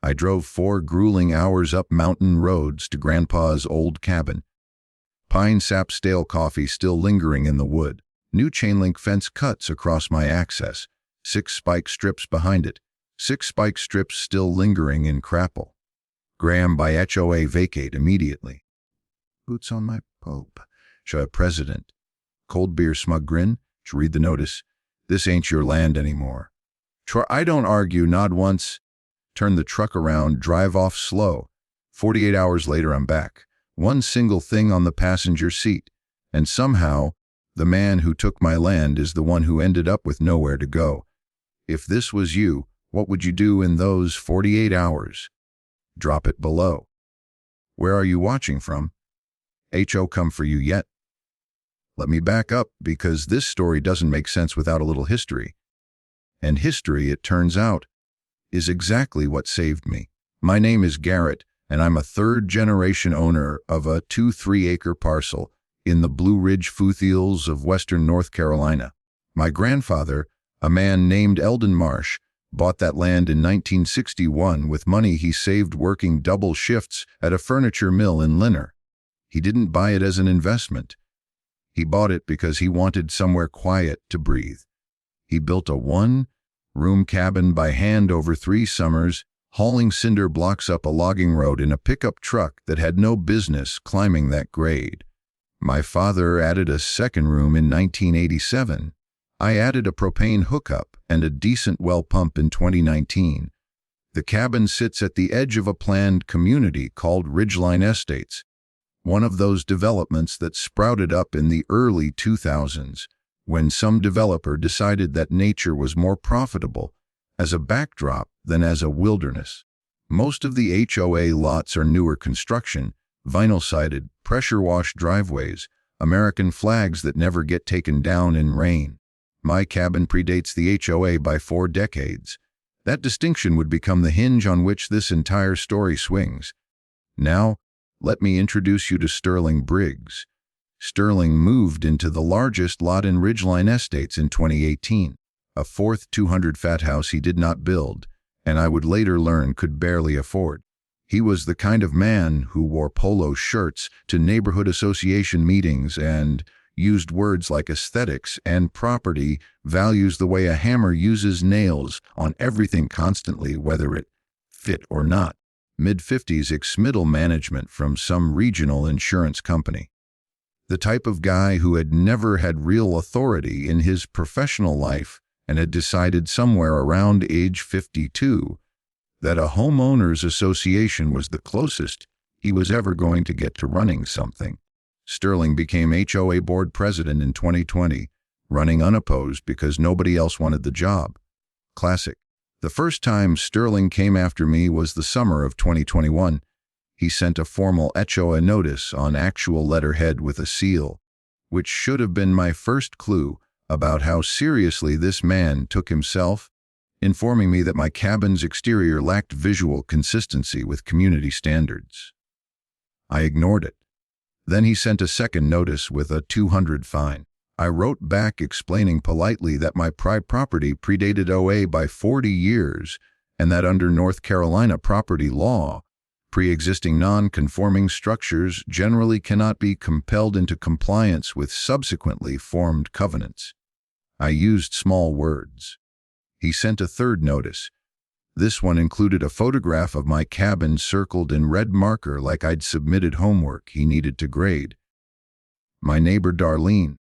I drove 4 grueling hours up mountain roads to Grandpa's old cabin. Pine sap stale coffee still lingering in the wood. New chain-link fence cuts across my access. 6 spike strips behind it. 6 spike strips still lingering in crapple. Graham by HOA vacate immediately. Boots on my pope. HOA president. Cold beer smug grin. Read the notice. This ain't your land anymore. I don't argue, nod once. Turn the truck around, drive off slow. 48 hours later I'm back. One single thing on the passenger seat. And somehow, the man who took my land is the one who ended up with nowhere to go. If this was you, what would you do in those 48 hours? Drop it below. Where are you watching from? HO come for you yet? Let me back up, because this story doesn't make sense without a little history. And history, it turns out, is exactly what saved me. My name is Garrett, and I'm a 3rd-generation owner of a 2-3-acre parcel in the Blue Ridge foothills of western North Carolina. My grandfather, a man named Eldon Marsh, bought that land in 1961 with money he saved working double shifts at a furniture mill in Linner. He didn't buy it as an investment. He bought it because he wanted somewhere quiet to breathe. He built a 1-room cabin by hand over 3 summers, hauling cinder blocks up a logging road in a pickup truck that had no business climbing that grade. My father added a 2nd room in 1987. I added a propane hookup and a decent well pump in 2019. The cabin sits at the edge of a planned community called Ridgeline Estates, one of those developments that sprouted up in the early 2000s when some developer decided that nature was more profitable as a backdrop than as a wilderness. Most of the HOA lots are newer construction, vinyl-sided, pressure-washed driveways, American flags that never get taken down in rain. My cabin predates the HOA by 4 decades. That distinction would become the hinge on which this entire story swings. Now, let me introduce you to Sterling Briggs. Sterling moved into the largest lot in Ridgeline Estates in 2018, a 4th 200-fat house he did not build, and I would later learn could barely afford. He was the kind of man who wore polo shirts to neighborhood association meetings and used words like aesthetics and property values the way a hammer uses nails on everything constantly, whether it fit or not. Mid-50s ex-middle management from some regional insurance company. The type of guy who had never had real authority in his professional life and had decided somewhere around age 52 that a homeowners association was the closest he was ever going to get to running something. Sterling became HOA board president in 2020, running unopposed because nobody else wanted the job. Classic. The first time Sterling came after me was the summer of 2021. He sent a formal HOA notice on actual letterhead with a seal, which should have been my first clue about how seriously this man took himself, informing me that my cabin's exterior lacked visual consistency with community standards. I ignored it. Then he sent a second notice with a $200 fine. I wrote back explaining politely that my property predated OA by 40 years and that under North Carolina property law, pre-existing non-conforming structures generally cannot be compelled into compliance with subsequently formed covenants. I used small words. He sent a third notice. This one included a photograph of my cabin circled in red marker like I'd submitted homework he needed to grade. My neighbor Darlene,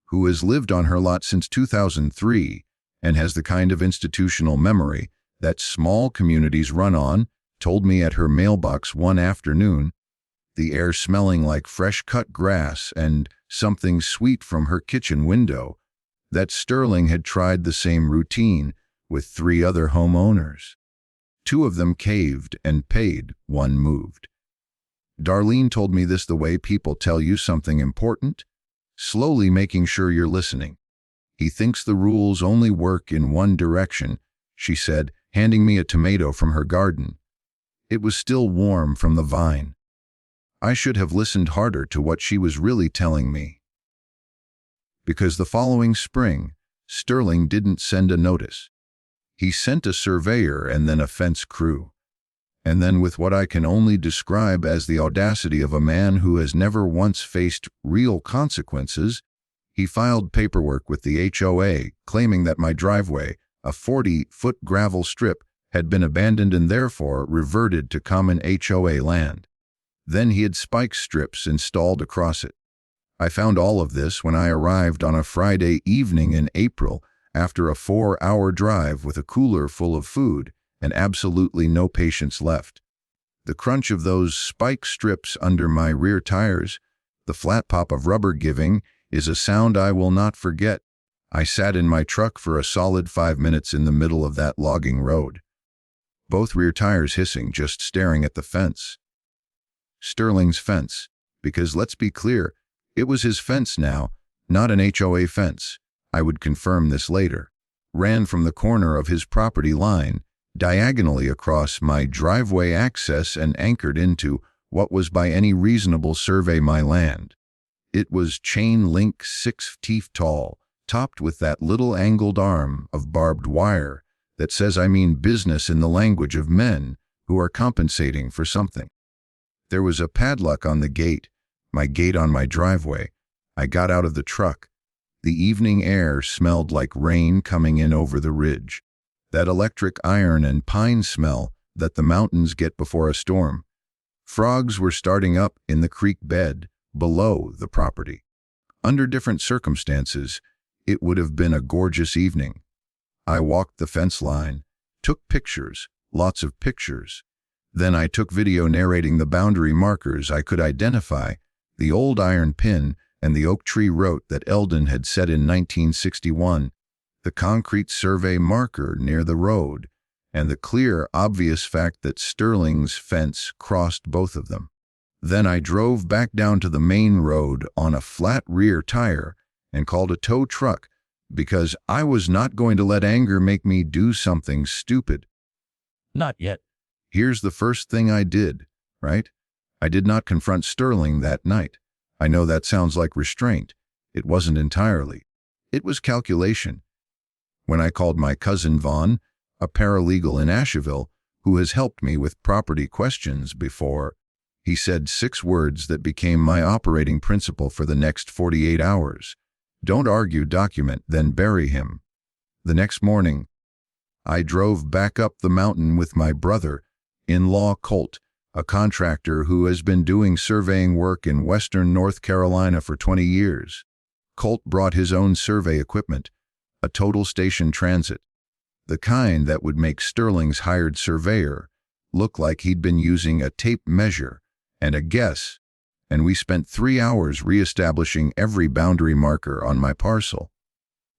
who has lived on her lot since 2003 and has the kind of institutional memory that small communities run on, told me at her mailbox one afternoon, the air smelling like fresh-cut grass and something sweet from her kitchen window, that Sterling had tried the same routine with 3 other homeowners. 2 of them caved and paid, 1 moved. Darlene told me this the way people tell you something important, slowly making sure you're listening. He thinks the rules only work in one direction, she said, handing me a tomato from her garden. It was still warm from the vine. I should have listened harder to what she was really telling me. Because the following spring, Sterling didn't send a notice. He sent a surveyor and then a fence crew. And then, with what I can only describe as the audacity of a man who has never once faced real consequences, he filed paperwork with the HOA claiming that my driveway, a 40-foot gravel strip, had been abandoned and therefore reverted to common HOA land. Then he had spike strips installed across it. I found all of this when I arrived on a Friday evening in April after a 4-hour drive with a cooler full of food and absolutely no patience left. The crunch of those spike strips under my rear tires, the flat pop of rubber giving, is a sound I will not forget. I sat in my truck for a solid 5 minutes in the middle of that logging road, both rear tires hissing, just staring at the fence. Sterling's fence, because let's be clear, it was his fence now, not an HOA fence. I would confirm this later. Ran from the corner of his property line, diagonally across my driveway access and anchored into what was by any reasonable survey my land. It was chain link 6 feet tall, topped with that little angled arm of barbed wire that says I mean business in the language of men who are compensating for something. There was a padlock on the gate, my gate on my driveway. I got out of the truck. The evening air smelled like rain coming in over the ridge. That electric iron and pine smell that the mountains get before a storm. Frogs were starting up in the creek bed below the property. Under different circumstances, it would have been a gorgeous evening. I walked the fence line, took pictures, lots of pictures. Then I took video narrating the boundary markers I could identify, the old iron pin and the oak tree root that Eldon had set in 1961, the concrete survey marker near the road, and the clear, obvious fact that Sterling's fence crossed both of them. Then I drove back down to the main road on a flat rear tire and called a tow truck because I was not going to let anger make me do something stupid. Not yet. Here's the first thing I did, right? I did not confront Sterling that night. I know that sounds like restraint. It wasn't entirely. It was calculation. When I called my cousin Vaughn, a paralegal in Asheville, who has helped me with property questions before, he said 6 words that became my operating principle for the next 48 hours. Don't argue, document, then bury him. The next morning, I drove back up the mountain with my brother-in-law Colt, a contractor who has been doing surveying work in western North Carolina for 20 years. Colt brought his own survey equipment, a total station transit, the kind that would make Sterling's hired surveyor look like he'd been using a tape measure and a guess, and we spent 3 hours reestablishing every boundary marker on my parcel.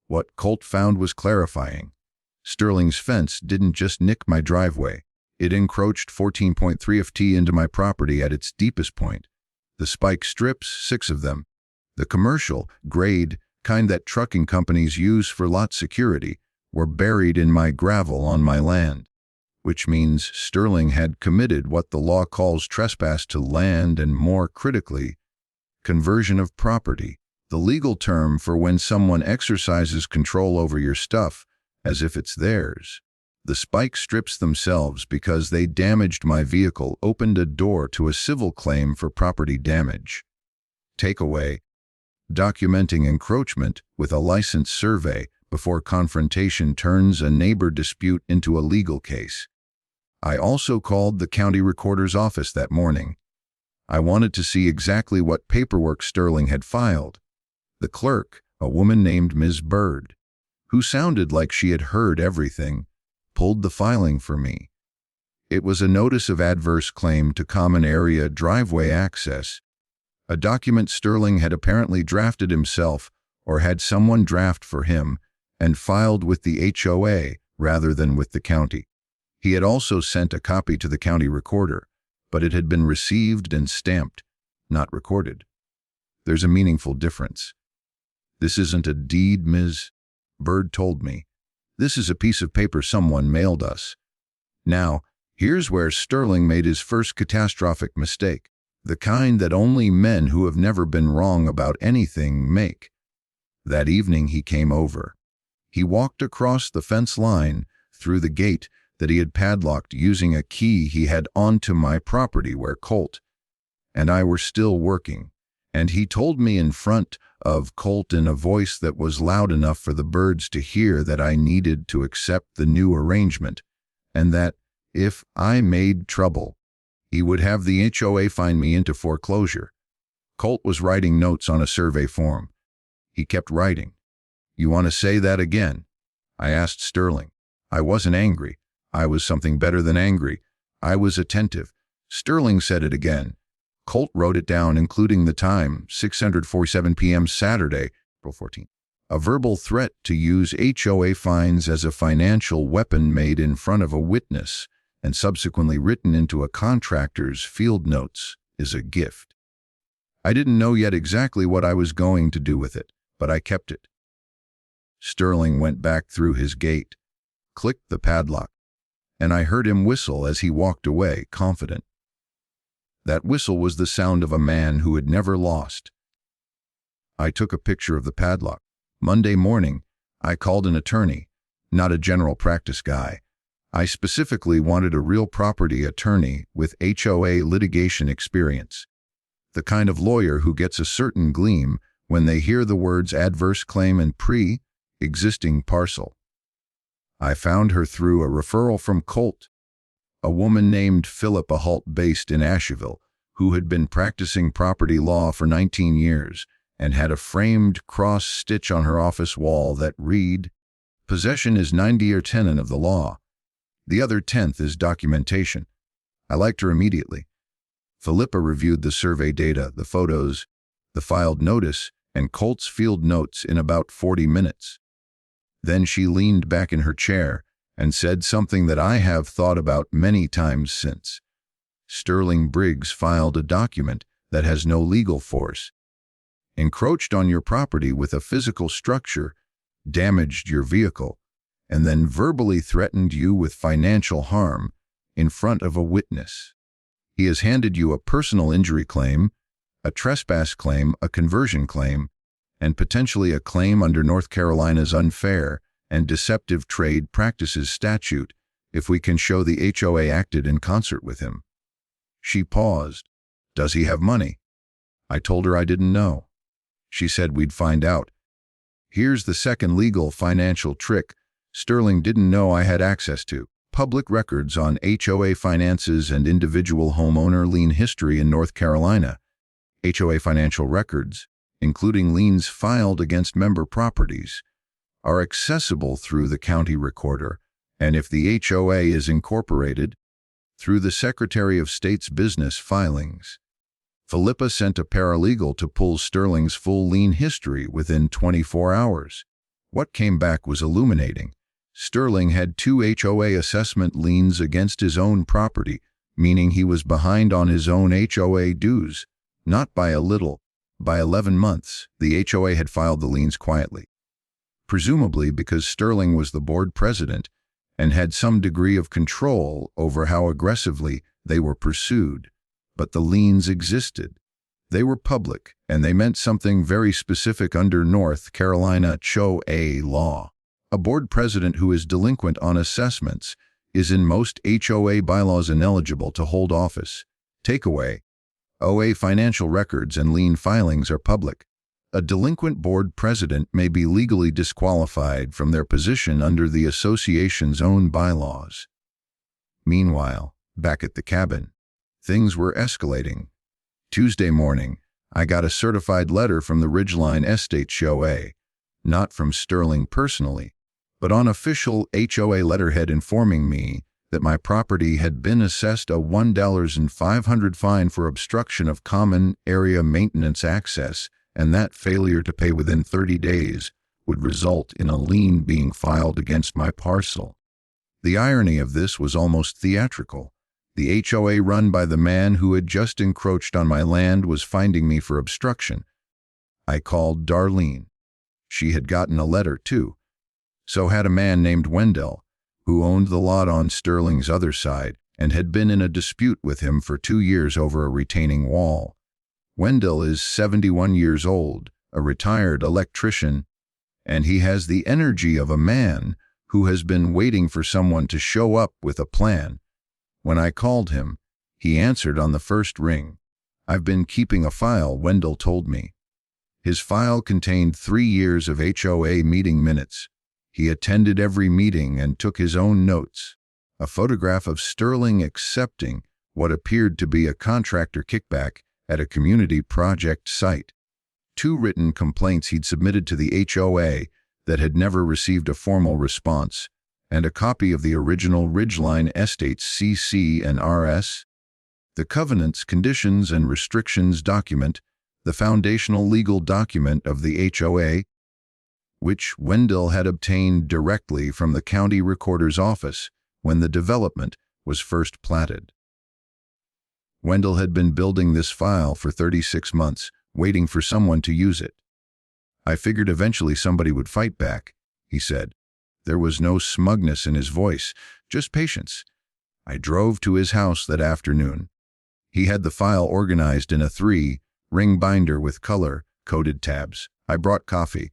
What Colt found was clarifying. Sterling's fence didn't just nick my driveway. It encroached 14.3 ft into my property at its deepest point. The spike strips, 6 of them, the commercial, grade, kind that trucking companies use for lot security, were buried in my gravel on my land, which means Sterling had committed what the law calls trespass to land and, more critically, conversion of property, the legal term for when someone exercises control over your stuff as if it's theirs. The spike strips themselves, because they damaged my vehicle, opened a door to a civil claim for property damage. Takeaway: documenting encroachment with a licensed survey before confrontation turns a neighbor dispute into a legal case. I also called the county recorder's office that morning. I wanted to see exactly what paperwork Sterling had filed. The clerk, a woman named Ms. Bird, who sounded like she had heard everything, pulled the filing for me. It was a notice of adverse claim to common area driveway access, a document Sterling had apparently drafted himself or had someone draft for him and filed with the HOA rather than with the county. He had also sent a copy to the county recorder, but it had been received and stamped, not recorded. There's a meaningful difference. This isn't a deed, Ms. Bird told me. This is a piece of paper someone mailed us. Now, here's where Sterling made his first catastrophic mistake, the kind that only men who have never been wrong about anything make. That evening he came over. He walked across the fence line, through the gate that he had padlocked using a key he had onto my property where Colt and I were still working, and he told me in front of Colt in a voice that was loud enough for the birds to hear that I needed to accept the new arrangement, and that, if I made trouble, he would have the HOA fine me into foreclosure. Colt was writing notes on a survey form. He kept writing. "You want to say that again?" I asked Sterling. I wasn't angry. I was something better than angry. I was attentive. Sterling said it again. Colt wrote it down, including the time, 6:47 p.m. Saturday, April 14th. A verbal threat to use HOA fines as a financial weapon made in front of a witness and subsequently written into a contractor's field notes is a gift. I didn't know yet exactly what I was going to do with it, but I kept it. Sterling went back through his gate, clicked the padlock, and I heard him whistle as he walked away, confident. That whistle was the sound of a man who had never lost. I took a picture of the padlock. Monday morning, I called an attorney, not a general practice guy. I specifically wanted a real property attorney with HOA litigation experience, the kind of lawyer who gets a certain gleam when they hear the words adverse claim and pre-existing parcel. I found her through a referral from Colt, a woman named Philippa Holt based in Asheville, who had been practicing property law for 19 years and had a framed cross stitch on her office wall that read, "Possession is 90 or 10 of the law. The other 10th is documentation." I liked her immediately. Philippa reviewed the survey data, the photos, the filed notice, and Colt's field notes in about 40 minutes. Then she leaned back in her chair and said something that I have thought about many times since. Sterling Briggs filed a document that has no legal force, encroached on your property with a physical structure, damaged your vehicle, and then verbally threatened you with financial harm in front of a witness. He has handed you a personal injury claim, a trespass claim, a conversion claim, and potentially a claim under North Carolina's Unfair and Deceptive Trade Practices statute if we can show the HOA acted in concert with him. She paused. "Does he have money?" I told her I didn't know. She said we'd find out. Here's the second legal financial trick Sterling didn't know I had access to: public records on HOA finances and individual homeowner lien history in North Carolina. HOA financial records, including liens filed against member properties, are accessible through the county recorder, and if the HOA is incorporated, through the Secretary of State's business filings. Philippa sent a paralegal to pull Sterling's full lien history within 24 hours. What came back was illuminating. Sterling had 2 HOA assessment liens against his own property, meaning he was behind on his own HOA dues, not by a little. By 11 months, the HOA had filed the liens quietly, presumably because Sterling was the board president and had some degree of control over how aggressively they were pursued. But the liens existed. They were public, and they meant something very specific under North Carolina HOA law. A board president who is delinquent on assessments is in most HOA bylaws ineligible to hold office. Takeaway: OA financial records and lien filings are public. A delinquent board president may be legally disqualified from their position under the association's own bylaws. Meanwhile, back at the cabin, things were escalating. Tuesday morning, I got a certified letter from the Ridgeline Estates HOA, not from Sterling personally, but on official HOA letterhead informing me that my property had been assessed a $1,500 fine for obstruction of common area maintenance access, and that failure to pay within 30 days would result in a lien being filed against my parcel. The irony of this was almost theatrical. The HOA run by the man who had just encroached on my land was finding me for obstruction. I called Darlene. She had gotten a letter, too. So had a man named Wendell, who owned the lot on Sterling's other side and had been in a dispute with him for 2 years over a retaining wall. Wendell is 71 years old, a retired electrician, and he has the energy of a man who has been waiting for someone to show up with a plan. When I called him, he answered on the first ring. "I've been keeping a file," Wendell told me. His file contained 3 years of HOA meeting minutes. He attended every meeting and took his own notes. A photograph of Sterling accepting what appeared to be a contractor kickback at a community project site. 2 written complaints he'd submitted to the HOA that had never received a formal response, and a copy of the original Ridgeline Estates CC and RS. The covenants, conditions, and restrictions document, the foundational legal document of the HOA, which Wendell had obtained directly from the county recorder's office when the development was first platted. Wendell had been building this file for 36 months, waiting for someone to use it. "I figured eventually somebody would fight back," he said. There was no smugness in his voice, just patience. I drove to his house that afternoon. He had the file organized in a 3-ring binder with color-coded tabs. I brought coffee.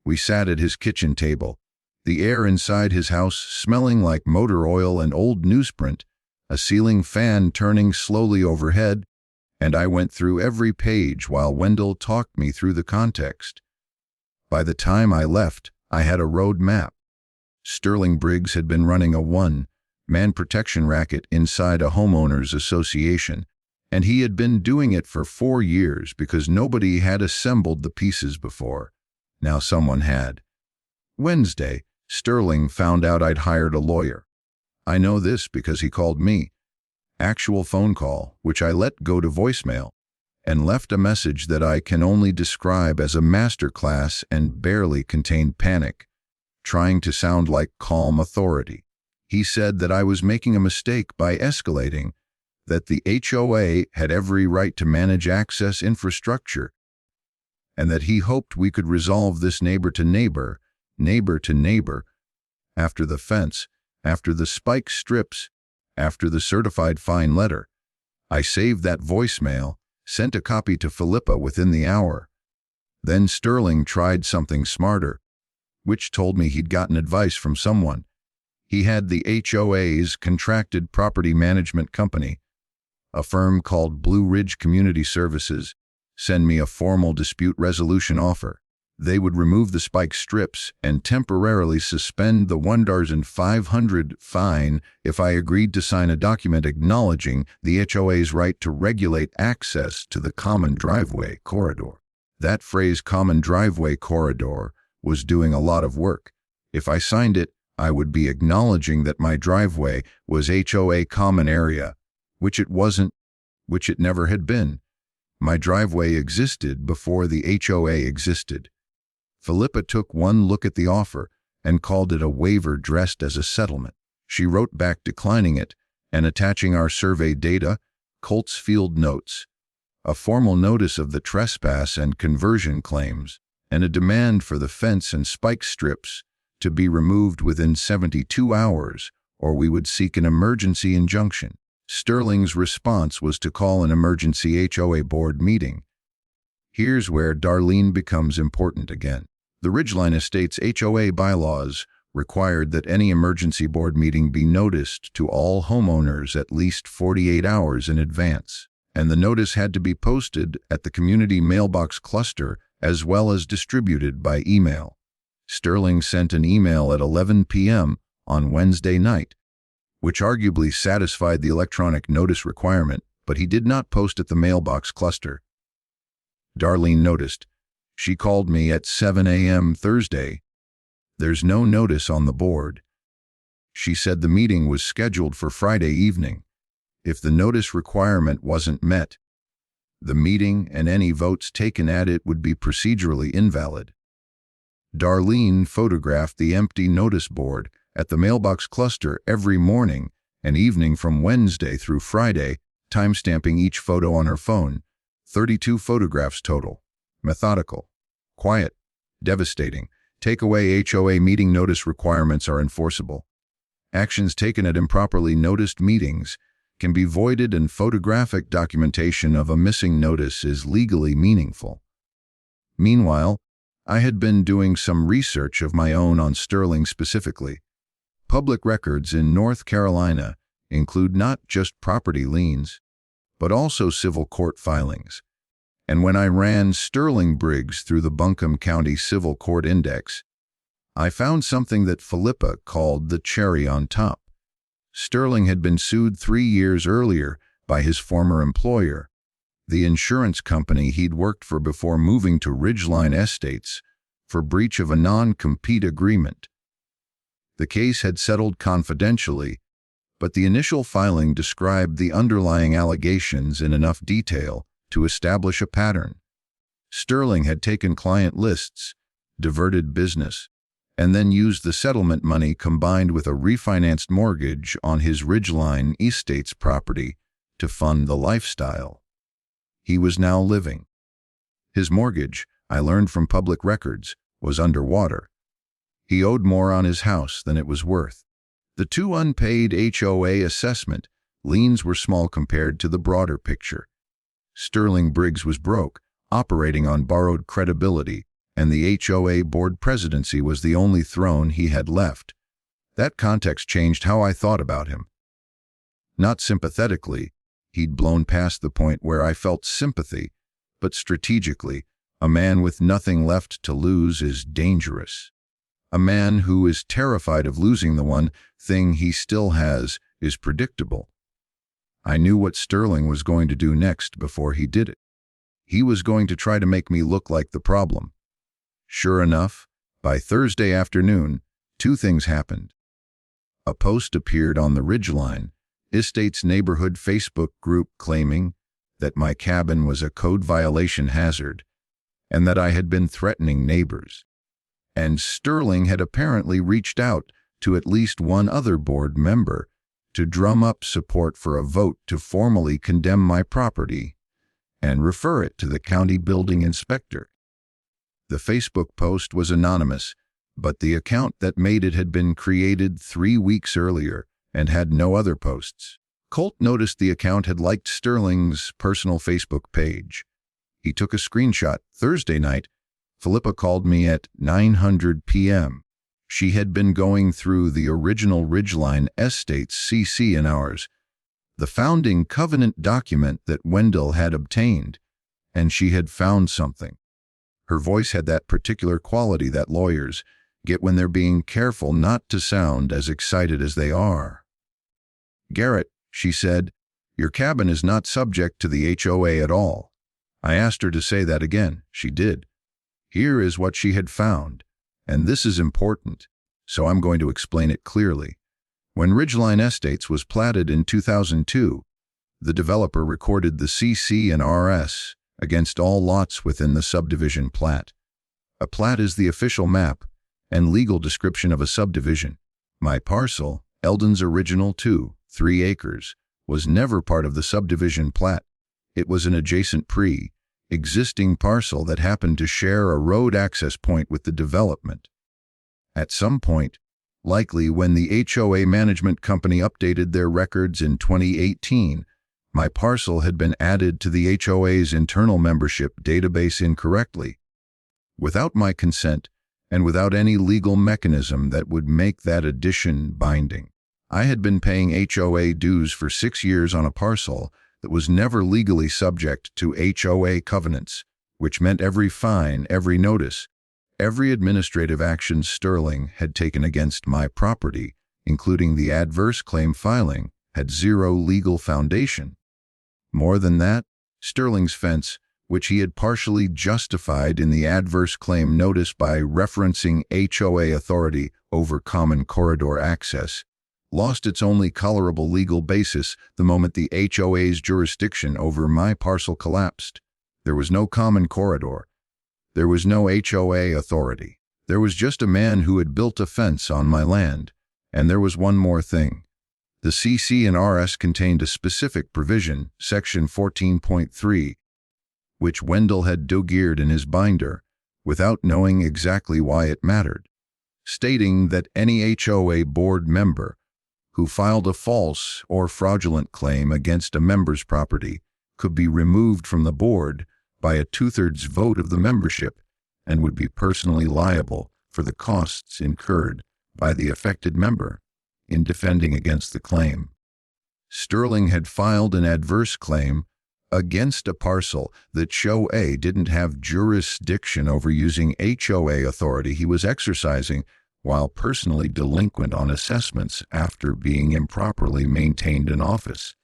We sat at his kitchen table, the air inside his house smelling like motor oil and old newsprint, a ceiling fan turning slowly overhead, and I went through every page while Wendell talked me through the context. By the time I left, I had a road map. Sterling Briggs had been running a one-man protection racket inside a homeowners association, and he had been doing it for 4 years because nobody had assembled the pieces before. Now someone had. Wednesday, Sterling found out I'd hired a lawyer. I know this because he called me. Actual phone call, which I let go to voicemail, and left a message that I can only describe as a masterclass and barely contained panic, trying to sound like calm authority. He said that I was making a mistake by escalating, that the HOA had every right to manage access infrastructure, and that he hoped we could resolve this neighbor to neighbor, after the fence, after the spike strips, after the certified fine letter. I saved that voicemail, sent a copy to Philippa within the hour. Then Sterling tried something smarter, which told me he'd gotten advice from someone. He had the HOA's contracted property management company, a firm called Blue Ridge Community Services, send me a formal dispute resolution offer. They would remove the spike strips and temporarily suspend the $1,500 fine if I agreed to sign a document acknowledging the HOA's right to regulate access to the common driveway corridor. That phrase, common driveway corridor, was doing a lot of work. If I signed it, I would be acknowledging that my driveway was HOA common area, which it wasn't, which it never had been. My driveway existed before the HOA existed. Philippa took one look at the offer and called it a waiver dressed as a settlement. She wrote back declining it and attaching our survey data, Colts Field notes, a formal notice of the trespass and conversion claims, and a demand for the fence and spike strips to be removed within 72 hours, or we would seek an emergency injunction. Sterling's response was to call an emergency HOA board meeting. Here's where Darlene becomes important again. The Ridgeline Estates HOA bylaws required that any emergency board meeting be noticed to all homeowners at least 48 hours in advance, and the notice had to be posted at the community mailbox cluster as well as distributed by email. Sterling sent an email at 11 p.m. on Wednesday night, which arguably satisfied the electronic notice requirement, but he did not post at the mailbox cluster. Darlene noticed. She called me at 7 a.m. Thursday. There's no notice on the board. She said the meeting was scheduled for Friday evening. If the notice requirement wasn't met, the meeting and any votes taken at it would be procedurally invalid. Darlene photographed the empty notice board at the mailbox cluster every morning and evening from Wednesday through Friday, timestamping each photo on her phone. 32 photographs total. Methodical. Quiet. Devastating. Takeaway: HOA meeting notice requirements are enforceable. Actions taken at improperly noticed meetings can be voided, and photographic documentation of a missing notice is legally meaningful. Meanwhile, I had been doing some research of my own on Sterling specifically. Public records in North Carolina include not just property liens, but also civil court filings. And when I ran Sterling Briggs through the Buncombe County Civil Court Index, I found something that Philippa called the cherry on top. Sterling had been sued 3 years earlier by his former employer, the insurance company he'd worked for before moving to Ridgeline Estates, for breach of a non-compete agreement. The case had settled confidentially, but the initial filing described the underlying allegations in enough detail to establish a pattern. Sterling had taken client lists, diverted business, and then used the settlement money combined with a refinanced mortgage on his Ridgeline Estates property to fund the lifestyle he was now living. His mortgage, I learned from public records, was underwater. He owed more on his house than it was worth. The 2 unpaid HOA assessment liens were small compared to the broader picture. Sterling Briggs was broke, operating on borrowed credibility, and the HOA board presidency was the only throne he had left. That context changed how I thought about him. Not sympathetically, he'd blown past the point where I felt sympathy, but strategically, a man with nothing left to lose is dangerous. A man who is terrified of losing the one thing he still has is predictable. I knew what Sterling was going to do next before he did it. He was going to try to make me look like the problem. Sure enough, by Thursday afternoon, 2 things happened. A post appeared on the Ridgeline Estates neighborhood Facebook group claiming that my cabin was a code violation hazard and that I had been threatening neighbors. And Sterling had apparently reached out to at least one other board member to drum up support for a vote to formally condemn my property and refer it to the county building inspector. The Facebook post was anonymous, but the account that made it had been created 3 weeks earlier and had no other posts. Colt noticed the account had liked Sterling's personal Facebook page. He took a screenshot. Thursday night, Philippa called me at 9:00 p.m. She had been going through the original Ridgeline Estates CC and ours, the founding covenant document that Wendell had obtained, and she had found something. Her voice had that particular quality that lawyers get when they're being careful not to sound as excited as they are. "Garrett," she said, "your cabin is not subject to the HOA at all." I asked her to say that again. She did. Here is what she had found, and this is important, so I'm going to explain it clearly. When Ridgeline Estates was platted in 2002, the developer recorded the CC and RS against all lots within the subdivision plat. A plat is the official map and legal description of a subdivision. My parcel, Eldon's Original 2, 3 acres, was never part of the subdivision plat. It was an adjacent pre-existing parcel that happened to share a road access point with the development. At some point, likely when the HOA management company updated their records in 2018, my parcel had been added to the HOA's internal membership database incorrectly. Without my consent, and without any legal mechanism that would make that addition binding. I had been paying HOA dues for 6 years on a parcel that was never legally subject to HOA covenants, which meant every fine, every notice, every administrative action Sterling had taken against my property, including the adverse claim filing, had zero legal foundation. More than that, Sterling's fence, which he had partially justified in the adverse claim notice by referencing HOA authority over common corridor access, lost its only colorable legal basis the moment the HOA's jurisdiction over my parcel collapsed. There was no common corridor. There was no HOA authority. There was just a man who had built a fence on my land. And there was one more thing. The CC and RS contained a specific provision, Section 14.3, which Wendell had dog-eared in his binder, without knowing exactly why it mattered, stating that any HOA board member who filed a false or fraudulent claim against a member's property could be removed from the board by a 2/3 vote of the membership and would be personally liable for the costs incurred by the affected member. in defending against the claim. Sterling had filed an adverse claim against a parcel that HOA didn't have jurisdiction over using HOA authority he was exercising while personally delinquent on assessments after being improperly maintained in office,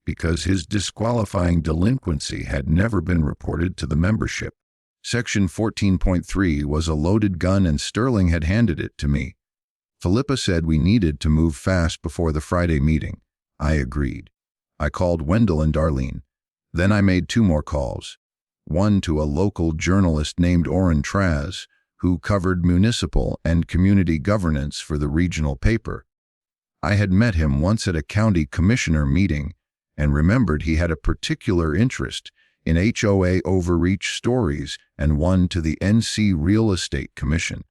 because his disqualifying delinquency had never been reported to the membership. Section 14.3 was a loaded gun and Sterling had handed it to me. Philippa said we needed to move fast before the Friday meeting. I agreed. I called Wendell and Darlene. Then I made 2 more calls, one to a local journalist named Orrin Traz, who covered municipal and community governance for the regional paper. I had met him once at a county commissioner meeting and remembered he had a particular interest in HOA overreach stories, and one to the NC Real Estate Commission,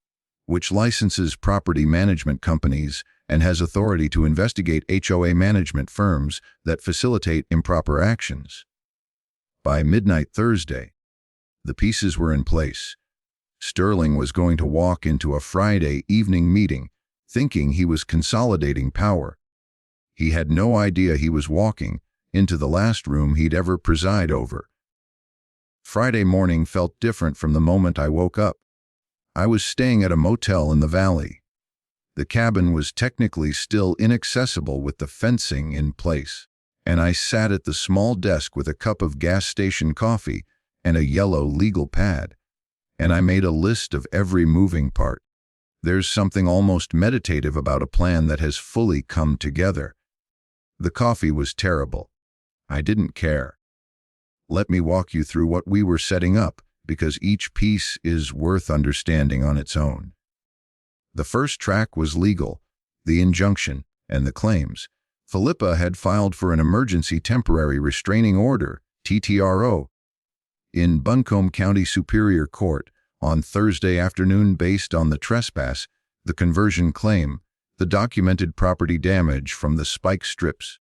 which licenses property management companies and has authority to investigate HOA management firms that facilitate improper actions. By midnight Thursday, the pieces were in place. Sterling was going to walk into a Friday evening meeting, thinking he was consolidating power. He had no idea he was walking into the last room he'd ever preside over. Friday morning felt different from the moment I woke up. I was staying at a motel in the valley. The cabin was technically still inaccessible with the fencing in place, and I sat at the small desk with a cup of gas station coffee and a yellow legal pad, and I made a list of every moving part. There's something almost meditative about a plan that has fully come together. The coffee was terrible. I didn't care. Let me walk you through what we were setting up, because each piece is worth understanding on its own. The first track was legal, the injunction, and the claims. Philippa had filed for an emergency temporary restraining order, TTRO, in Buncombe County Superior Court on Thursday afternoon based on the trespass, the conversion claim, the documented property damage from the spike strips,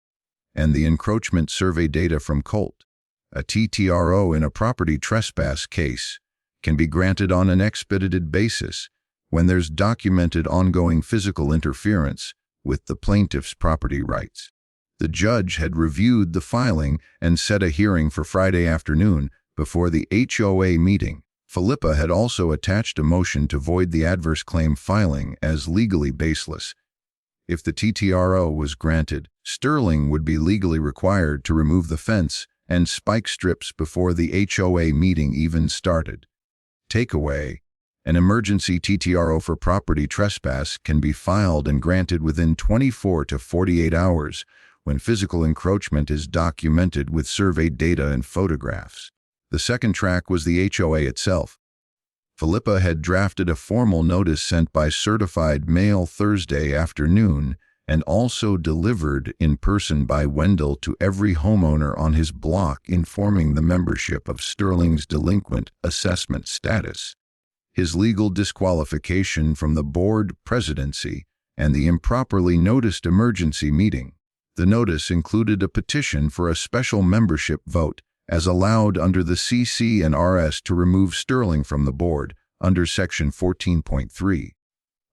and the encroachment survey data from Colt. A TTRO in a property trespass case can be granted on an expedited basis when there's documented ongoing physical interference with the plaintiff's property rights. The judge had reviewed the filing and set a hearing for Friday afternoon before the HOA meeting. Philippa had also attached a motion to void the adverse claim filing as legally baseless. If the TTRO was granted, Sterling would be legally required to remove the fence and spike strips before the HOA meeting even started. Takeaway: an emergency TTRO for property trespass can be filed and granted within 24 to 48 hours when physical encroachment is documented with surveyed data and photographs. The second track was the HOA itself. Philippa had drafted a formal notice sent by certified mail Thursday afternoon and also delivered in person by Wendell to every homeowner on his block, informing the membership of Sterling's delinquent assessment status, his legal disqualification from the board presidency, and the improperly noticed emergency meeting. The notice included a petition for a special membership vote, as allowed under the CC and RS, to remove Sterling from the board under Section 14.3.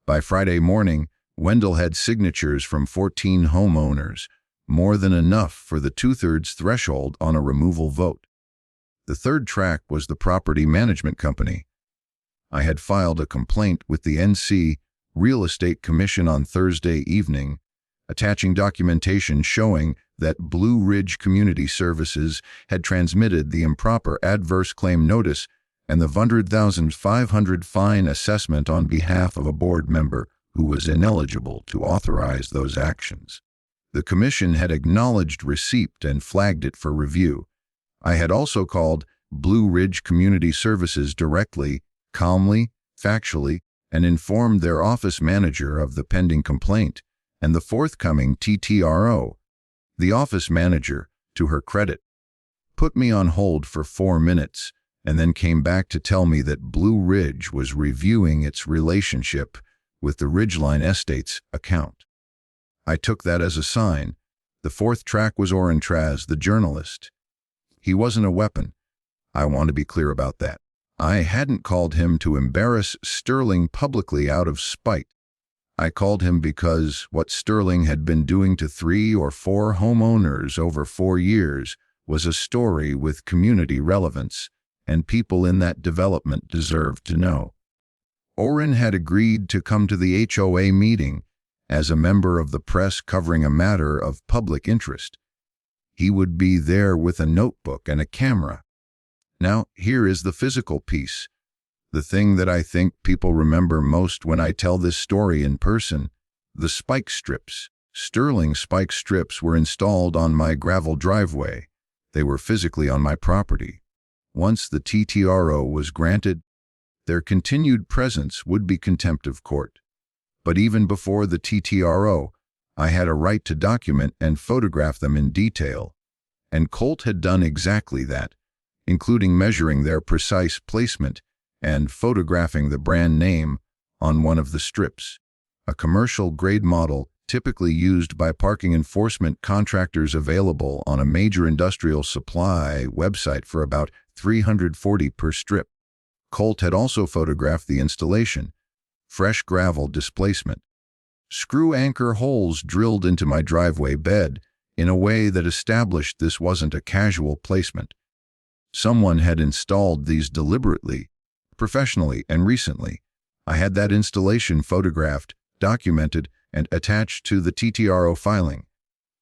By Friday morning, Wendell had signatures from 14 homeowners, more than enough for the 2/3 threshold on a removal vote. The third track was the property management company. I had filed a complaint with the NC Real Estate Commission on Thursday evening, attaching documentation showing that Blue Ridge Community Services had transmitted the improper adverse claim notice and the $100,500 fine assessment on behalf of a board member who was ineligible to authorize those actions. The commission had acknowledged receipt and flagged it for review. I had also called Blue Ridge Community Services directly, calmly, factually, and informed their office manager of the pending complaint and the forthcoming TTRO. The office manager, to her credit, put me on hold for 4 minutes and then came back to tell me that Blue Ridge was reviewing its relationship with the Ridgeline Estates account. I took that as a sign. The fourth track was Orrin Traz, the journalist. He wasn't a weapon. I want to be clear about that. I hadn't called him to embarrass Sterling publicly out of spite. I called him because what Sterling had been doing to 3 or 4 homeowners over 4 years was a story with community relevance, and people in that development deserved to know. Oren had agreed to come to the HOA meeting as a member of the press covering a matter of public interest. He would be there with a notebook and a camera. Now, here is the physical piece. The thing that I think people remember most when I tell this story in person: the spike strips. Sterling spike strips were installed on my gravel driveway. They were physically on my property. Once the TTRO was granted, their continued presence would be contempt of court. But even before the TTRO, I had a right to document and photograph them in detail. And Colt had done exactly that, including measuring their precise placement and photographing the brand name on one of the strips, a commercial-grade model typically used by parking enforcement contractors, available on a major industrial supply website for about $340 per strip. Colt had also photographed the installation: fresh gravel displacement, screw anchor holes drilled into my driveway bed in a way that established this wasn't a casual placement. Someone had installed these deliberately, professionally, and recently. I had that installation photographed, documented, and attached to the TTRO filing.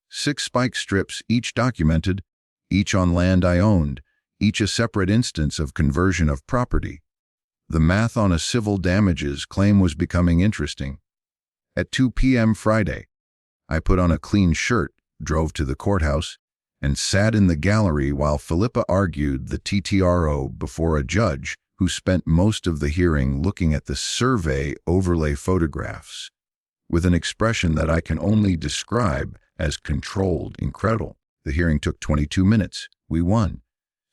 6 spike strips, each documented, each on land I owned, each a separate instance of conversion of property. The math on a civil damages claim was becoming interesting. At 2 p.m. Friday, I put on a clean shirt, drove to the courthouse, and sat in the gallery while Philippa argued the TTRO before a judge who spent most of the hearing looking at the survey overlay photographs, with an expression that I can only describe as controlled incredible. The hearing took 22 minutes. We won.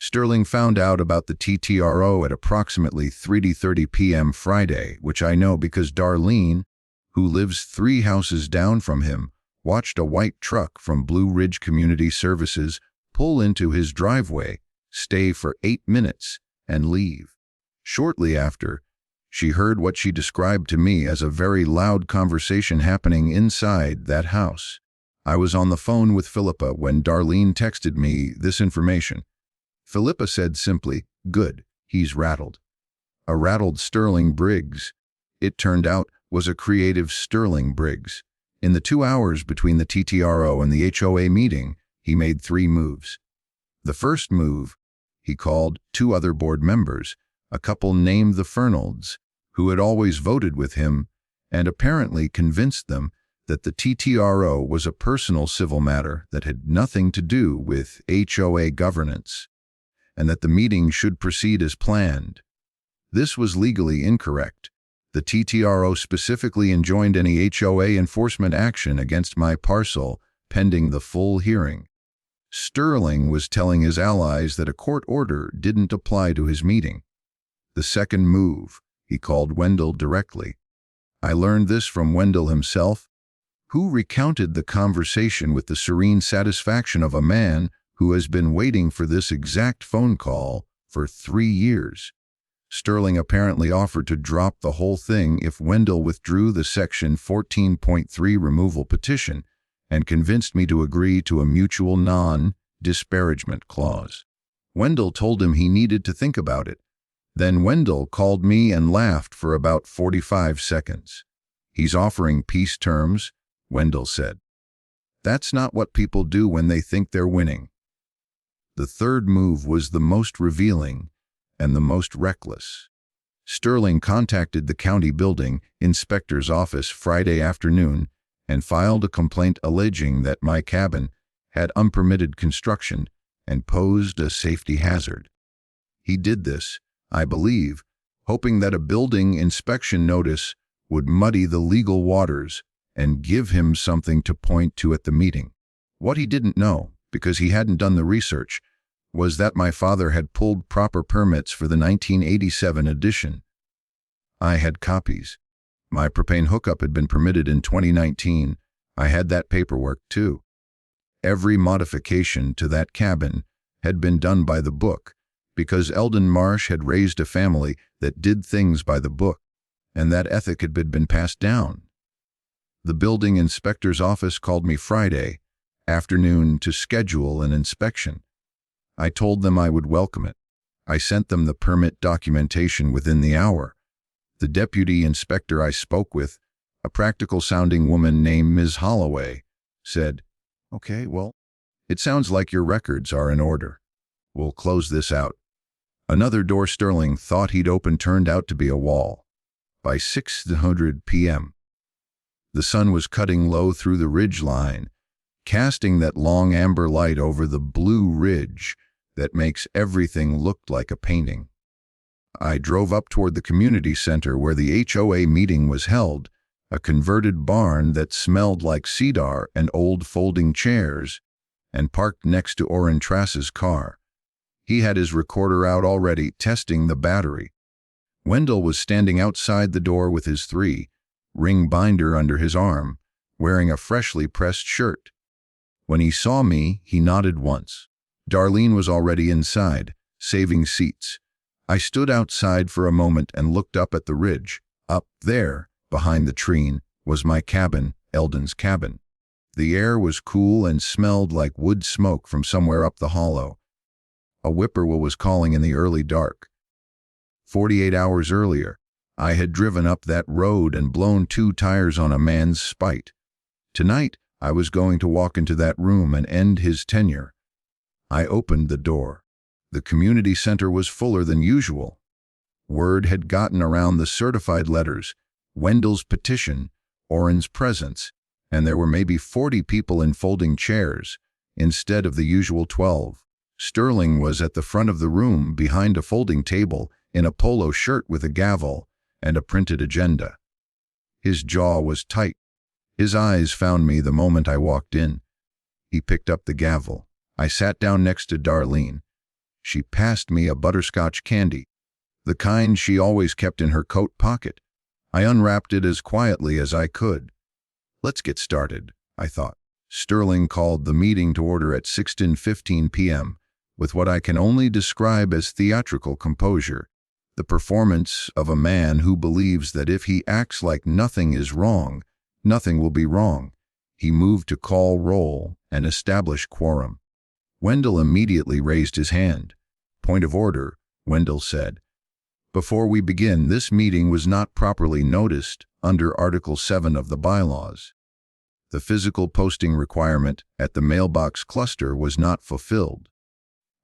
Sterling found out about the TTRO at approximately 3:30 p.m. Friday, which I know because Darlene, who lives 3 houses down from him, watched a white truck from Blue Ridge Community Services pull into his driveway, stay for 8 minutes, and leave. Shortly after, she heard what she described to me as a very loud conversation happening inside that house. I was on the phone with Philippa when Darlene texted me this information. Philippa said simply, "Good, he's rattled." A rattled Sterling Briggs. It turned out was a creative Sterling Briggs. In the 2 hours between the TTRO and the HOA meeting, he made 3 moves. The first move, he called 2 other board members, a couple named the Fernalds, who had always voted with him, and apparently convinced them that the TTRO was a personal civil matter that had nothing to do with HOA governance, and that the meeting should proceed as planned. This was legally incorrect. The TTRO specifically enjoined any HOA enforcement action against my parcel pending the full hearing. Sterling was telling his allies that a court order didn't apply to his meeting. The second move, he called Wendell directly. I learned this from Wendell himself, who recounted the conversation with the serene satisfaction of a man who has been waiting for this exact phone call for 3 years. Sterling apparently offered to drop the whole thing if Wendell withdrew the Section 14.3 removal petition and convinced me to agree to a mutual non-disparagement clause. Wendell told him he needed to think about it. Then Wendell called me and laughed for about 45 seconds. "He's offering peace terms," Wendell said. "That's not what people do when they think they're winning." The third move was the most revealing and the most reckless. Sterling contacted the county building inspector's office Friday afternoon and filed a complaint alleging that my cabin had unpermitted construction and posed a safety hazard. He did this, I believe, hoping that a building inspection notice would muddy the legal waters and give him something to point to at the meeting. What he didn't know, because he hadn't done the research, was that my father had pulled proper permits for the 1987 edition. I had copies. My propane hookup had been permitted in 2019. I had that paperwork too. Every modification to that cabin had been done by the book, because Eldon Marsh had raised a family that did things by the book, and that ethic had been passed down. The building inspector's office called me Friday afternoon to schedule an inspection. I told them I would welcome it. I sent them the permit documentation within the hour. The deputy inspector I spoke with, a practical-sounding woman named Ms. Holloway, said, "Okay, well, it sounds like your records are in order. We'll close this out." Another door Sterling thought he'd open turned out to be a wall. By 6:00 p.m., the sun was cutting low through the ridge line, casting that long amber light over the blue ridge that makes everything look like a painting. I drove up toward the community center where the HOA meeting was held, a converted barn that smelled like cedar and old folding chairs, and parked next to Orrin Trass's car. He had his recorder out already, testing the battery. Wendell was standing outside the door with his 3-ring binder under his arm, wearing a freshly pressed shirt. When he saw me, he nodded once. Darlene was already inside, saving seats. I stood outside for a moment and looked up at the ridge. Up there, behind the tree, was my cabin, Eldon's cabin. The air was cool and smelled like wood smoke from somewhere up the hollow. A whippoorwill was calling in the early dark. 48 hours earlier, I had driven up that road and blown 2 tires on a man's spite. Tonight, I was going to walk into that room and end his tenure. I opened the door. The community center was fuller than usual. Word had gotten around the certified letters, Wendell's petition, Orrin's presence, and there were maybe 40 people in folding chairs, instead of the usual 12. Sterling was at the front of the room behind a folding table in a polo shirt with a gavel and a printed agenda. His jaw was tight. His eyes found me the moment I walked in. He picked up the gavel. I sat down next to Darlene. She passed me a butterscotch candy, the kind she always kept in her coat pocket. I unwrapped it as quietly as I could. "Let's get started," I thought. Sterling called the meeting to order at 6:15 p.m. with what I can only describe as theatrical composure, the performance of a man who believes that if he acts like nothing is wrong, nothing will be wrong. He moved to call roll and establish quorum. Wendell immediately raised his hand. "Point of order," Wendell said. "Before we begin, this meeting was not properly noticed under Article 7 of the bylaws. The physical posting requirement at the mailbox cluster was not fulfilled.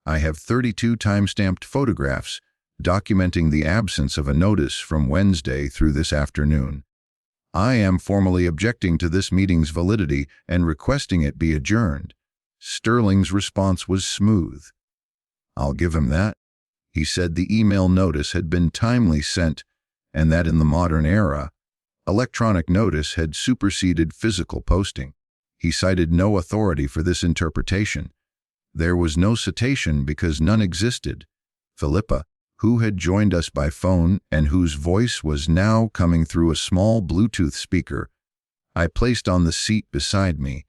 I have 32 time-stamped photographs documenting the absence of a notice from Wednesday through this afternoon. I am formally objecting to this meeting's validity and requesting it be adjourned." Sterling's response was smooth. "I'll give him that." He said the email notice had been timely sent and that in the modern era, electronic notice had superseded physical posting. He cited no authority for this interpretation. There was no citation because none existed. Philippa, who had joined us by phone and whose voice was now coming through a small Bluetooth speaker, I placed on the seat beside me,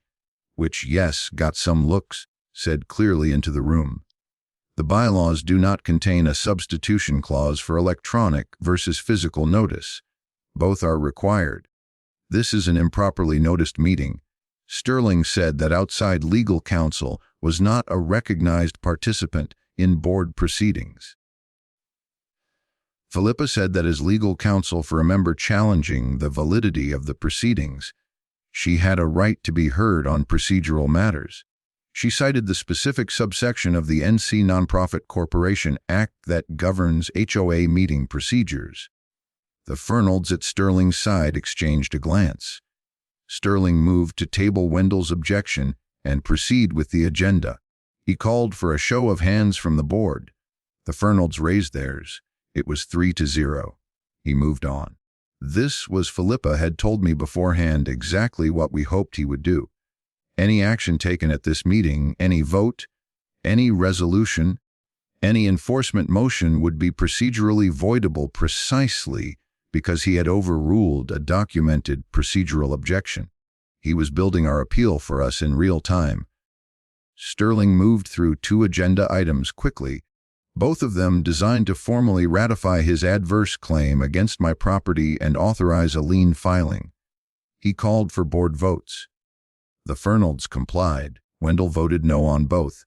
which, yes, got some looks, said clearly into the room. The bylaws do not contain a substitution clause for electronic versus physical notice. Both are required. This is an improperly noticed meeting. Sterling said that outside legal counsel was not a recognized participant in board proceedings. Philippa said that as legal counsel for a member challenging the validity of the proceedings, she had a right to be heard on procedural matters. She cited the specific subsection of the NC Nonprofit Corporation Act that governs HOA meeting procedures. The Fernalds at Sterling's side exchanged a glance. Sterling moved to table Wendell's objection and proceed with the agenda. He called for a show of hands from the board. The Fernalds raised theirs. It was 3-0. He moved on. This was Philippa had told me beforehand exactly what we hoped he would do. Any action taken at this meeting, any vote, any resolution, any enforcement motion would be procedurally voidable precisely because he had overruled a documented procedural objection. He was building our appeal for us in real time. Sterling moved through 2 agenda items quickly, both of them designed to formally ratify his adverse claim against my property and authorize a lien filing. He called for board votes. The Fernolds complied. Wendell voted no on both.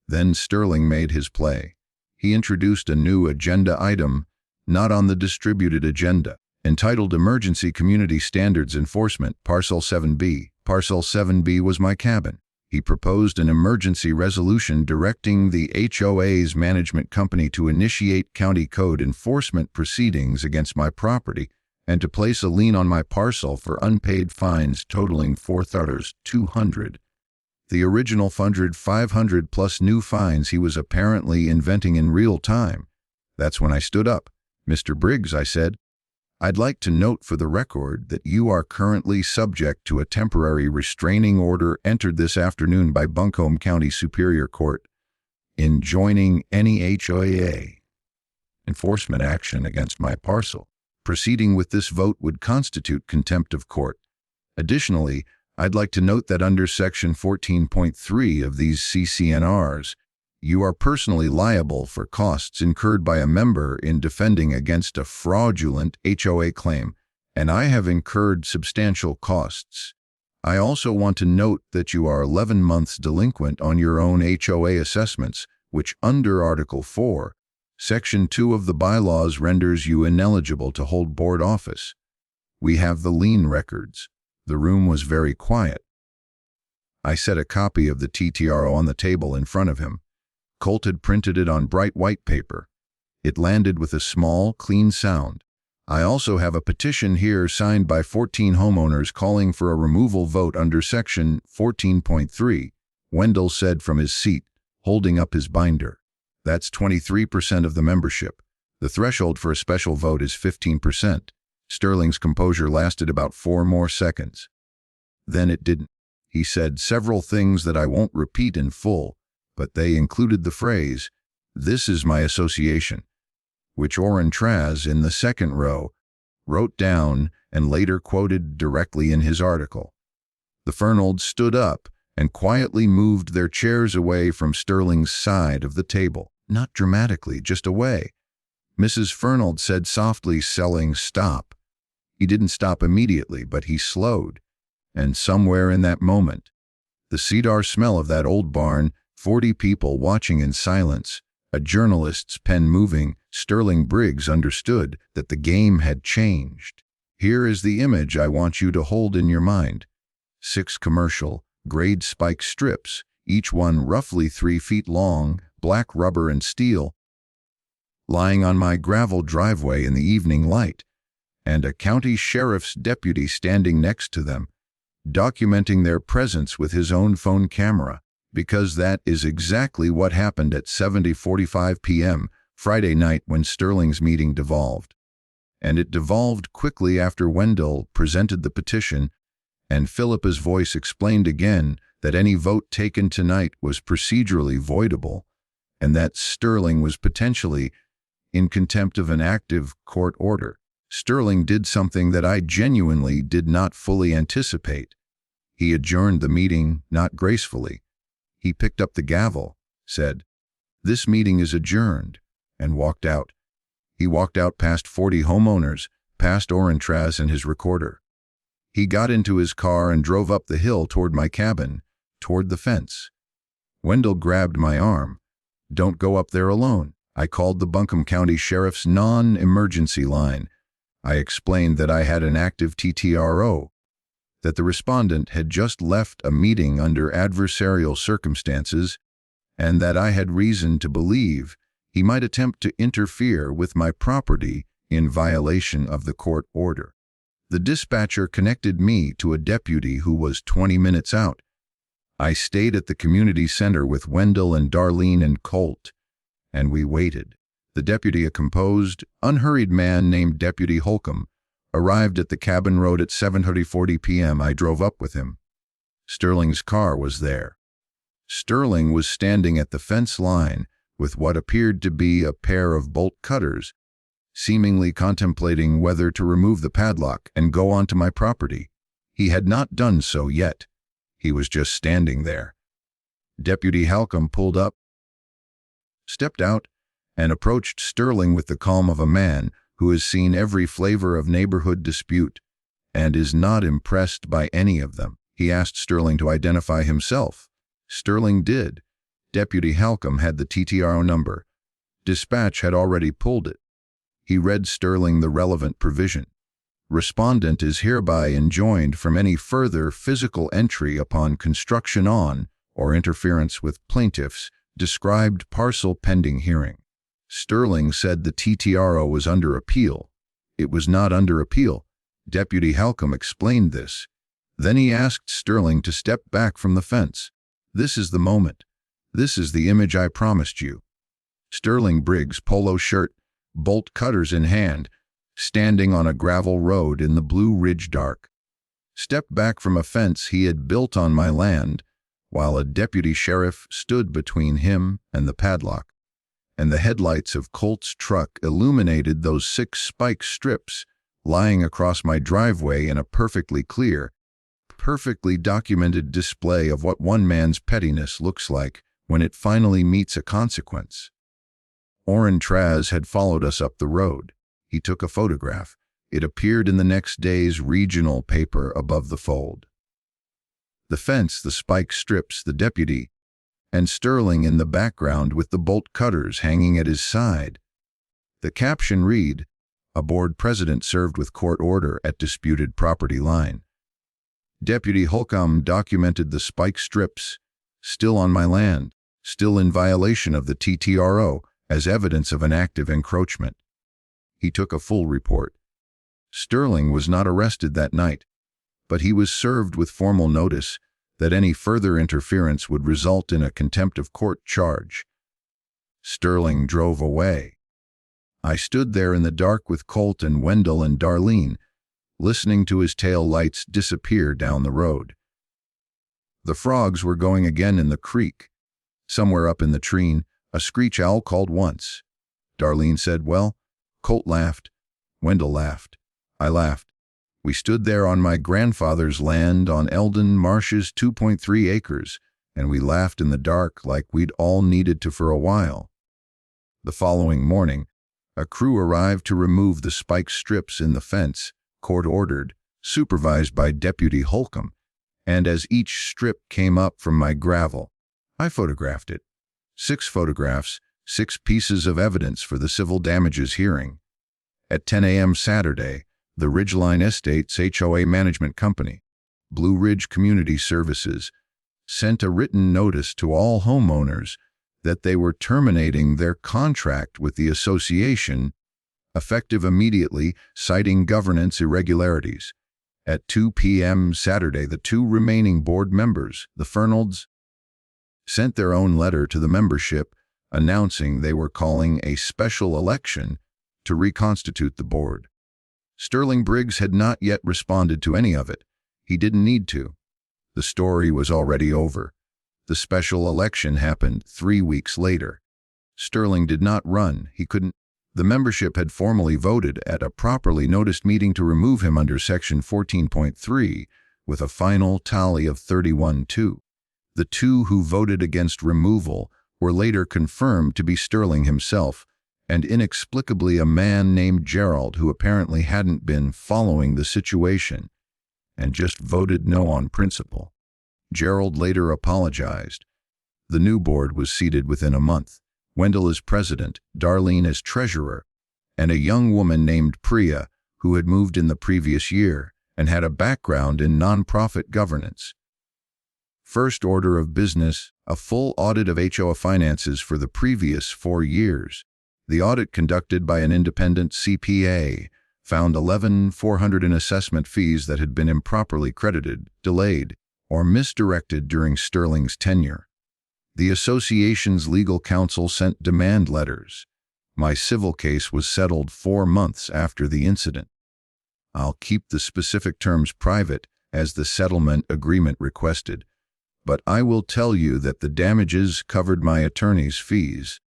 Then Sterling made his play. He introduced a new agenda item, not on the distributed agenda, entitled Emergency Community Standards Enforcement, Parcel 7B. Parcel 7B was my cabin. He proposed an emergency resolution directing the HOA's management company to initiate county code enforcement proceedings against my property and to place a lien on my parcel for unpaid fines totaling $4,200. The original funded 500 plus new fines he was apparently inventing in real time. That's when I stood up. "Mr. Briggs," I said, "I'd like to note for the record that you are currently subject to a temporary restraining order entered this afternoon by Buncombe County Superior Court, enjoining any HOA enforcement action against my parcel. Proceeding with this vote would constitute contempt of court. Additionally, I'd like to note that under Section 14.3 of these CCNRs, you are personally liable for costs incurred by a member in defending against a fraudulent HOA claim, and I have incurred substantial costs. I also want to note that you are 11 months delinquent on your own HOA assessments, which under Article 4, Section 2 of the bylaws renders you ineligible to hold board office. We have the lien records." The room was very quiet. I set a copy of the TTRO on the table in front of him. Colt had printed it on bright white paper. It landed with a small, clean sound. "I also have a petition here signed by 14 homeowners calling for a removal vote under Section 14.3, Wendell said from his seat, holding up his binder. "That's 23% of the membership. The threshold for a special vote is 15%. Sterling's composure lasted about 4 more seconds. Then it didn't. He said several things that I won't repeat in full, but they included the phrase, "This is my association," which Orrin Traz, in the second row, wrote down and later quoted directly in his article. The Fernolds stood up and quietly moved their chairs away from Sterling's side of the table. Not dramatically, just away. Mrs. Fernald said softly, "Selling, stop." He didn't stop immediately, but he slowed. And somewhere in that moment, the cedar smell of that old barn, 40 people watching in silence, a journalist's pen moving, Sterling Briggs understood that the game had changed. Here is the image I want you to hold in your mind. 6 commercial, grade spike strips, each one roughly 3 feet long, black rubber and steel, lying on my gravel driveway in the evening light, and a county sheriff's deputy standing next to them, documenting their presence with his own phone camera, because that is exactly what happened at 7:45 p.m. Friday night when Sterling's meeting devolved. And it devolved quickly after Wendell presented the petition, and Philippa's voice explained again that any vote taken tonight was procedurally voidable, and that Sterling was potentially in contempt of an active court order. Sterling did something that I genuinely did not fully anticipate. He adjourned the meeting, not gracefully. He picked up the gavel, said, "This meeting is adjourned," and walked out. He walked out past 40 homeowners, past Orrin Traz and his recorder. He got into his car and drove up the hill toward my cabin, toward the fence. Wendell grabbed my arm. "Don't go up there alone." I called the Buncombe County Sheriff's non-emergency line. I explained that I had an active TTRO, that the respondent had just left a meeting under adversarial circumstances, and that I had reason to believe he might attempt to interfere with my property in violation of the court order. The dispatcher connected me to a deputy who was 20 minutes out. I stayed at the community center with Wendell and Darlene and Colt, and we waited. The deputy, a composed, unhurried man named Deputy Holcomb, arrived at the cabin road at 7:40 p.m. I drove up with him. Sterling's car was there. Sterling was standing at the fence line with what appeared to be a pair of bolt cutters, seemingly contemplating whether to remove the padlock and go onto my property. He had not done so yet. He was just standing there. Deputy Holcomb pulled up, stepped out, and approached Sterling with the calm of a man who has seen every flavor of neighborhood dispute and is not impressed by any of them. He asked Sterling to identify himself. Sterling did. Deputy Halcombe had the TTRO number. Dispatch had already pulled it. He read Sterling the relevant provision. Respondent is hereby enjoined from any further physical entry upon construction on or interference with plaintiff's described parcel pending hearing. Sterling said the TTRO was under appeal. It was not under appeal. Deputy Halcombe explained this. Then he asked Sterling to step back from the fence. This is the moment. This is the image I promised you. Sterling Briggs, polo shirt, bolt cutters in hand, standing on a gravel road in the Blue Ridge dark. Stepped back from a fence he had built on my land, while a deputy sheriff stood between him and the padlock, and the headlights of Colt's truck illuminated those 6 spike strips lying across my driveway in a perfectly clear, perfectly documented display of what one man's pettiness looks like when it finally meets a consequence. Orrin Traz had followed us up the road. He took a photograph. It appeared in the next day's regional paper above the fold. The fence, the spike strips, the deputy, and Sterling in the background with the bolt cutters hanging at his side. The caption read, "A board president served with court order at disputed property line." Deputy Holcomb documented the spike strips, still on my land, still in violation of the TTRO, as evidence of an active encroachment. He took a full report. Sterling was not arrested that night, but he was served with formal notice that any further interference would result in a contempt of court charge. Sterling drove away. I stood there in the dark with Colt and Wendell and Darlene, listening to his tail lights disappear down the road. The frogs were going again in the creek. Somewhere up in the tree, a screech owl called once. Darlene said, "Well." Colt laughed. Wendell laughed. I laughed. We stood there on my grandfather's land on Eldon Marsh's 2.3 acres, and we laughed in the dark like we'd all needed to for a while. The following morning, a crew arrived to remove the spike strips in the fence, court-ordered, supervised by Deputy Holcomb, and as each strip came up from my gravel, I photographed it. 6 photographs, 6 pieces of evidence for the civil damages hearing. At 10 a.m. Saturday, the Ridgeline Estates HOA Management Company, Blue Ridge Community Services, sent a written notice to all homeowners that they were terminating their contract with the association, effective immediately, citing governance irregularities. At 2 p.m. Saturday, the 2 remaining board members, the Fernalds, sent their own letter to the membership announcing they were calling a special election to reconstitute the board. Sterling Briggs had not yet responded to any of it. He didn't need to. The story was already over. The special election happened 3 weeks later. Sterling did not run. He couldn't. The membership had formally voted at a properly noticed meeting to remove him under Section 14.3 with a final tally of 31-2. The 2 who voted against removal were later confirmed to be Sterling himself, and inexplicably a man named Gerald who apparently hadn't been following the situation and just voted no on principle. Gerald later apologized. The new board was seated within a month. Wendell as president, Darlene as treasurer, and a young woman named Priya who had moved in the previous year and had a background in nonprofit governance. First order of business, a full audit of HOA finances for the previous 4 years. The audit, conducted by an independent CPA, found $11,400 in assessment fees that had been improperly credited, delayed, or misdirected during Sterling's tenure. The association's legal counsel sent demand letters. My civil case was settled 4 months after the incident. I'll keep the specific terms private, as the settlement agreement requested, but I will tell you that the damages covered my attorney's fees,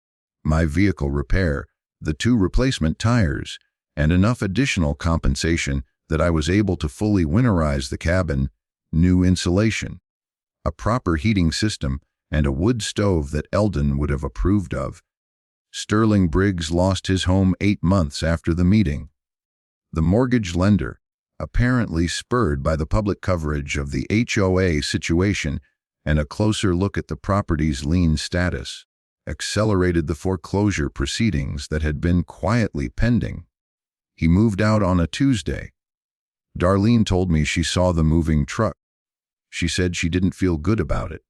my vehicle repair, the 2 replacement tires, and enough additional compensation that I was able to fully winterize the cabin, new insulation, a proper heating system, and a wood stove that Eldon would have approved of. Sterling Briggs lost his home 8 months after the meeting. The mortgage lender, apparently spurred by the public coverage of the HOA situation and a closer look at the property's lien status, accelerated the foreclosure proceedings that had been quietly pending. He moved out on a Tuesday. Darlene told me she saw the moving truck. She said she didn't feel good about it.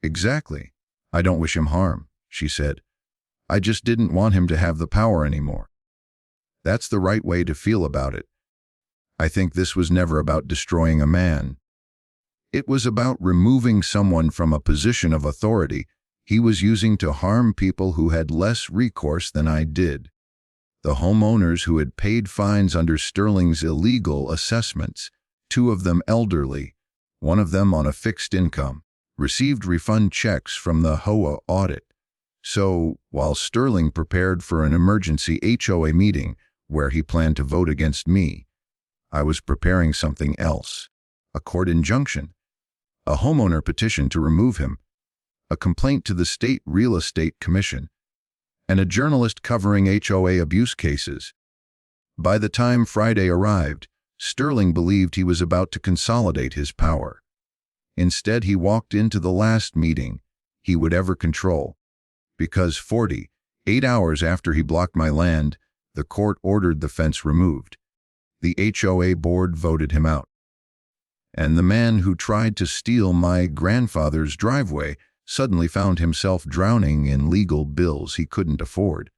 Exactly. I don't wish him harm, she said. I just didn't want him to have the power anymore. That's the right way to feel about it. I think this was never about destroying a man. It was about removing someone from a position of authority he was using to harm people who had less recourse than I did. The homeowners who had paid fines under Sterling's illegal assessments, 2 of them elderly, 1 of them on a fixed income, received refund checks from the HOA audit. So, while Sterling prepared for an emergency HOA meeting where he planned to vote against me, I was preparing something else: a court injunction, a homeowner petition to remove him, a complaint to the State Real Estate Commission, and a journalist covering HOA abuse cases. By the time Friday arrived, Sterling believed he was about to consolidate his power. Instead, he walked into the last meeting he would ever control, because 48 hours after he blocked my land, the court ordered the fence removed. The HOA board voted him out. And the man who tried to steal my grandfather's driveway suddenly found himself drowning in legal bills he couldn't afford.